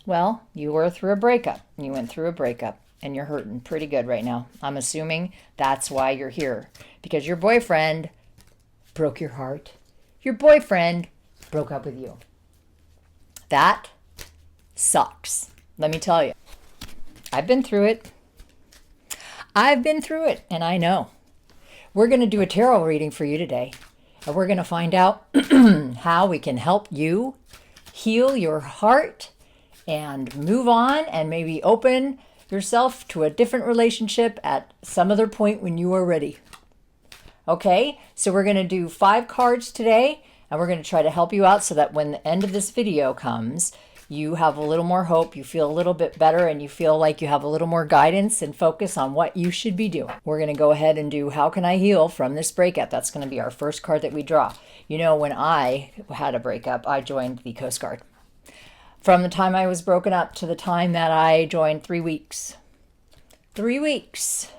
Well, you were through a breakup. You went through a breakup and you're hurting pretty good right now. I'm assuming that's why you're here, because your boyfriend broke your heart. Your boyfriend broke up with you. That sucks. Let me tell you. I've been through it. I've been through it, and I know. We're going to do a tarot reading for you today, and we're going to find out how we can help you heal your heart and move on and maybe open yourself to a different relationship at some other point when you are ready. Okay, so we're going to do 5 cards today, and we're going to try to help you out so that when the end of this video comes, you have a little more hope, you feel a little bit better, and you feel like you have a little more guidance and focus on what you should be doing. We're going to go ahead and do How Can I Heal from This Breakup? That's going to be our first card that we draw. You know, when I had a breakup, I joined the Coast Guard. From the time I was broken up to the time that I joined, 3 weeks. 3 weeks.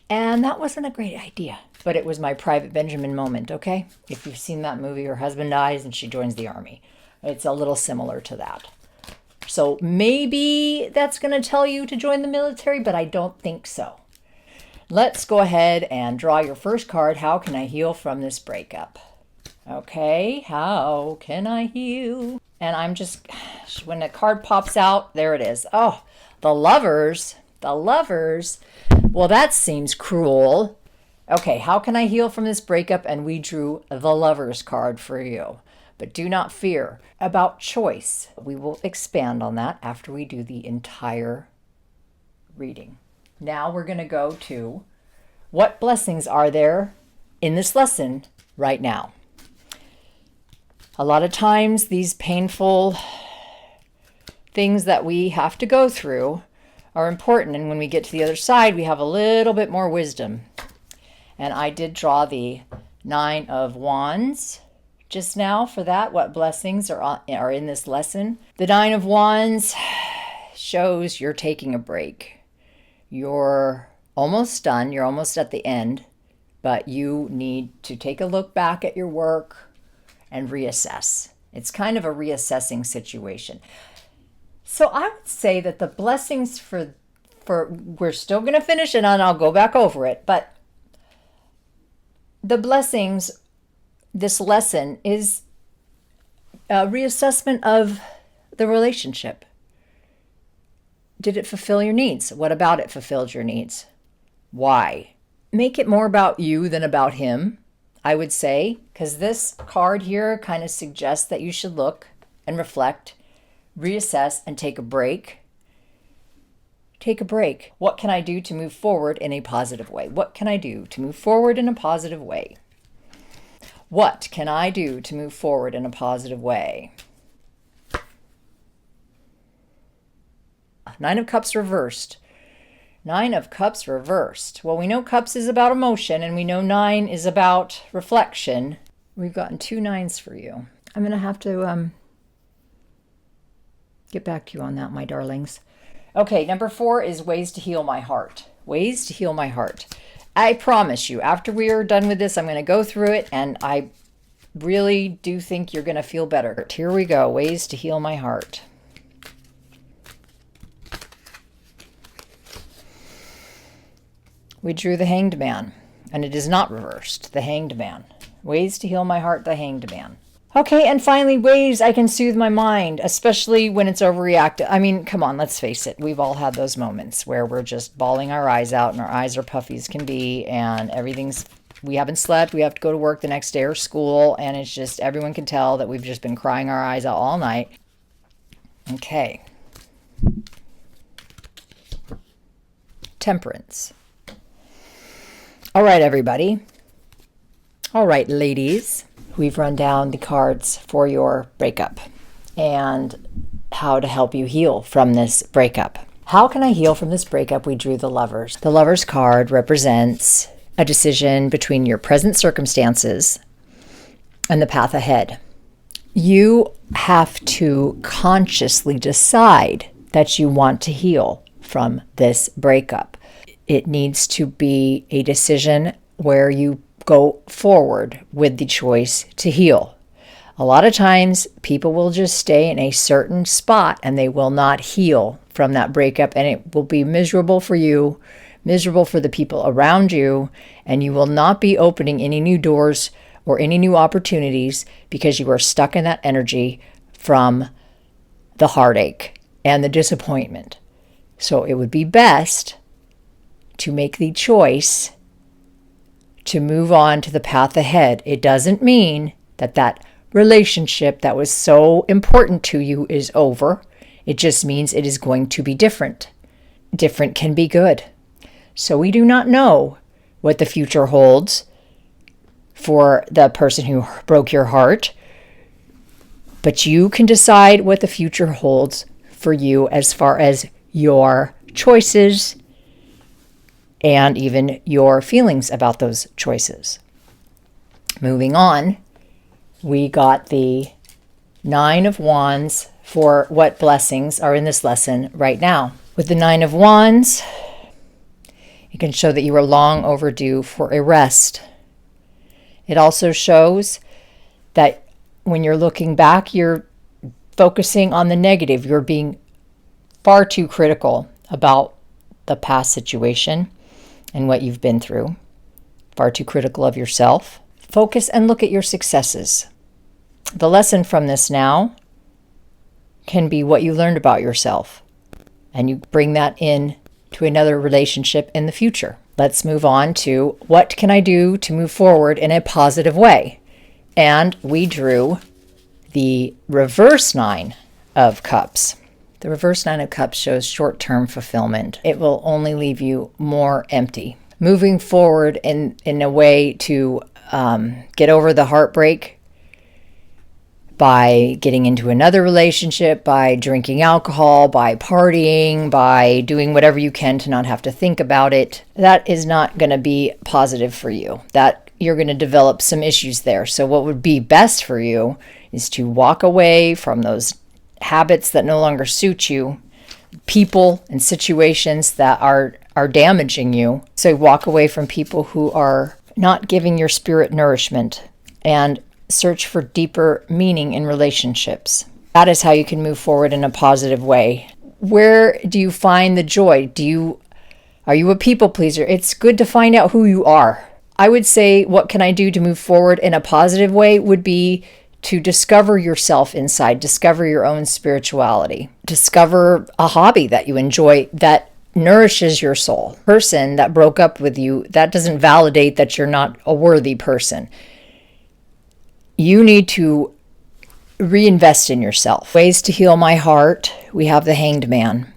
And that wasn't a great idea, but it was my Private Benjamin moment, okay? If you've seen that movie, her husband dies and she joins the army. It's a little similar to that. So maybe that's going to tell you to join the military, but I don't think so. Let's go ahead and draw your first card. How can I heal from this breakup? Okay, how can I heal? And I'm just, when the card pops out, there it is. Oh, the Lovers. The Lovers. Well, that seems cruel. Okay, how can I heal from this breakup? And we drew the Lovers card for you. But do not fear about choice. We will expand on that after we do the entire reading. Now we're going to go to what blessings are there in this lesson right now. A lot of times these painful things that we have to go through are important. And when we get to the other side, we have a little bit more wisdom. And I did draw the 9 of Wands just now for that, what blessings are in this lesson. The 9 of Wands shows you're taking a break. You're almost done. You're almost at the end, but you need to take a look back at your work and reassess. It's kind of a reassessing situation. So I would say that the blessings for we're still going to finish it and I'll go back over it, but the blessings, this lesson is a reassessment of the relationship. Did it fulfill your needs? What about it fulfilled your needs? Why? Make it more about you than about him, I would say, because this card here kind of suggests that you should look and reflect, reassess, and take a break. Take a break. What can I do to move forward in a positive way? What can I do to move forward in a positive way? What can I do to move forward in a positive way? 9 of Cups reversed. 9 of Cups reversed. Well, we know Cups is about emotion, and we know 9 is about reflection. We've gotten 2 9s for you. I'm going to have to get back to you on that, my darlings. Okay, number 4 is ways to heal my heart. Ways to heal my heart. I promise you, after we are done with this, I'm going to go through it, and I really do think you're going to feel better. Here we go. Ways to heal my heart. We drew the Hanged Man, and it is not reversed. The Hanged Man. Ways to heal my heart, the Hanged Man. Okay, and finally, ways I can soothe my mind, especially when it's overreactive. I mean, come on, let's face it. We've all had those moments where we're just bawling our eyes out and our eyes are puffy as can be, and we haven't slept, we have to go to work the next day or school, and it's just, everyone can tell that we've just been crying our eyes out all night. Okay. Temperance. All right, everybody. All right, ladies. We've run down the cards for your breakup and how to help you heal from this breakup. How can I heal from this breakup? We drew the Lovers. The Lovers card represents a decision between your present circumstances and the path ahead. You have to consciously decide that you want to heal from this breakup. It needs to be a decision where you go forward with the choice to heal. A lot of times people will just stay in a certain spot and they will not heal from that breakup, and it will be miserable for you, miserable for the people around you, and you will not be opening any new doors or any new opportunities because you are stuck in that energy from the heartache and the disappointment. So it would be best to make the choice to move on to the path ahead. It doesn't mean that that relationship that was so important to you is over. It just means it is going to be different. Different can be good. So we do not know what the future holds for the person who broke your heart, but you can decide what the future holds for you as far as your choices and even your feelings about those choices. Moving on, we got the 9 of Wands for what blessings are in this lesson right now. With the 9 of Wands, it can show that you are long overdue for a rest. It also shows that when you're looking back, you're focusing on the negative. You're being far too critical about the past situation and what you've been through. Far too critical of yourself. Focus and look at your successes. The lesson from this now can be what you learned about yourself, and you bring that in to another relationship in the future. Let's move on to what can I do to move forward in a positive way? And we drew the reverse 9 of Cups. The reverse 9 of Cups shows short-term fulfillment. It will only leave you more empty. Moving forward in a way to get over the heartbreak by getting into another relationship, by drinking alcohol, by partying, by doing whatever you can to not have to think about it. That is not going to be positive for you. That you're going to develop some issues there. So what would be best for you is to walk away from those habits that no longer suit you, people and situations that are damaging you. So walk away from people who are not giving your spirit nourishment, and search for deeper meaning in relationships. That is how you can move forward in a positive way. Where do you find the joy? Are you a people pleaser? It's good to find out who you are. I would say what can I do to move forward in a positive way would be to discover yourself inside, discover your own spirituality, discover a hobby that you enjoy that nourishes your soul. Person that broke up with you, that doesn't validate that you're not a worthy person. You need to reinvest in yourself. Ways to heal my heart. We have the Hanged Man.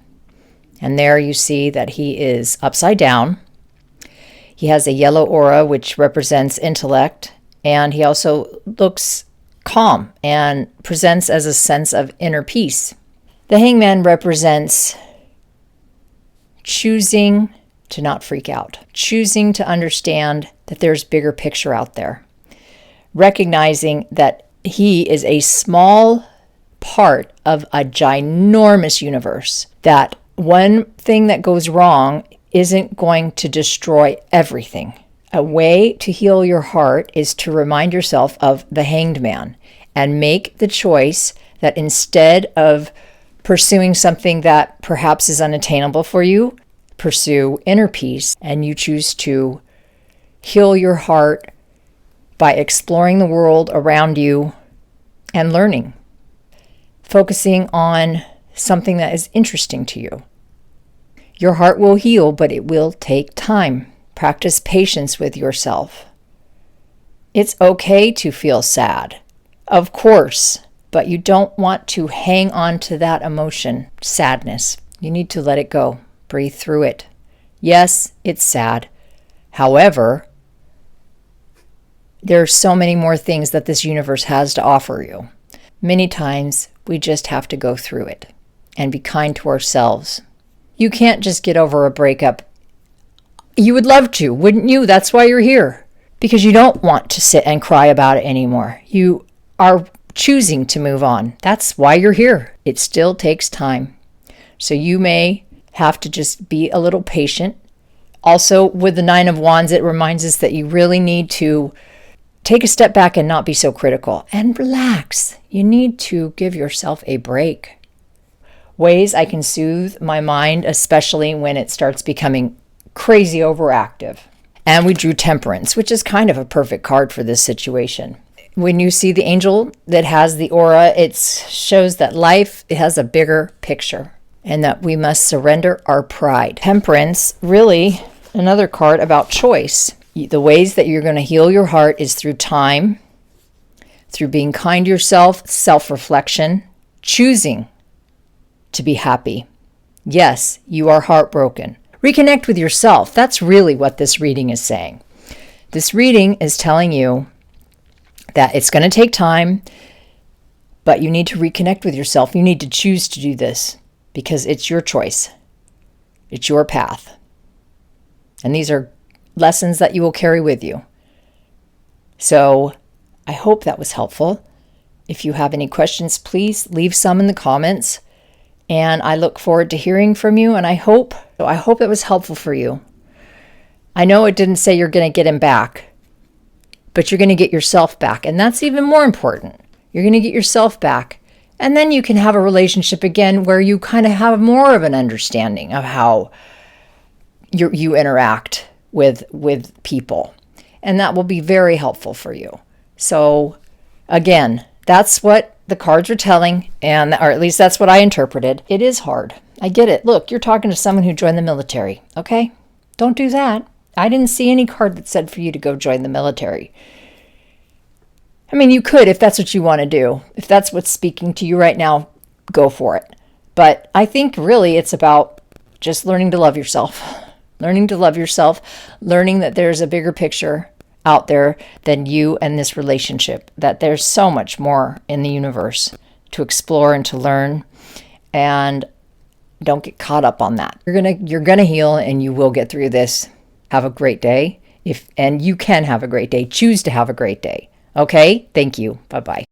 And there you see that he is upside down. He has a yellow aura, which represents intellect. And he also looks calm and presents as a sense of inner peace. The Hangman represents choosing to not freak out. Choosing to understand that there's bigger picture out there. Recognizing that he is a small part of a ginormous universe, that one thing that goes wrong isn't going to destroy everything. A way to heal your heart is to remind yourself of the Hanged Man and make the choice that instead of pursuing something that perhaps is unattainable for you, pursue inner peace, and you choose to heal your heart by exploring the world around you and learning. Focusing on something that is interesting to you. Your heart will heal, but it will take time. Practice patience with yourself. It's okay to feel sad, of course, but you don't want to hang on to that emotion, sadness. You need to let it go. Breathe through it. Yes, it's sad. However, there are so many more things that this universe has to offer you. Many times, we just have to go through it and be kind to ourselves. You can't just get over a breakup. You would love to, wouldn't you? That's why you're here. Because you don't want to sit and cry about it anymore. You are choosing to move on. That's why you're here. It still takes time. So you may have to just be a little patient. Also, with the 9 of Wands, it reminds us that you really need to take a step back and not be so critical and relax. You need to give yourself a break. Ways I can soothe my mind, especially when it starts becoming crazy overactive. And we drew Temperance, which is kind of a perfect card for this situation. When you see the angel that has the aura, it shows that life has a bigger picture and that we must surrender our pride. Temperance, really another card about choice. The ways that you're going to heal your heart is through time, through being kind to yourself, self-reflection, choosing to be happy. Yes, you are heartbroken. Reconnect with yourself. That's really what this reading is saying. This reading is telling you that it's going to take time, but you need to reconnect with yourself. You need to choose to do this because it's your choice. It's your path. And these are lessons that you will carry with you. So I hope that was helpful. If you have any questions, please leave some in the comments. And I look forward to hearing from you. And I hope it was helpful for you. I know it didn't say you're going to get him back, but you're going to get yourself back. And that's even more important. You're going to get yourself back. And then you can have a relationship again where you kind of have more of an understanding of how you interact with people. And that will be very helpful for you. So again, that's what the cards are telling, or at least that's what I interpreted. It is hard. I get it. Look, you're talking to someone who joined the military, okay? Don't do that. I didn't see any card that said for you to go join the military. I mean, you could if that's what you want to do. If that's what's speaking to you right now, go for it. But I think really it's about just learning to love yourself. Learning to love yourself, learning that there's a bigger picture out there than you and this relationship, that there's so much more in the universe to explore and to learn, and don't get caught up on that. You're gonna heal, and you will get through this. Have a great day, and you can have a great day. Choose to have a great day. Okay? Thank you. Bye-bye.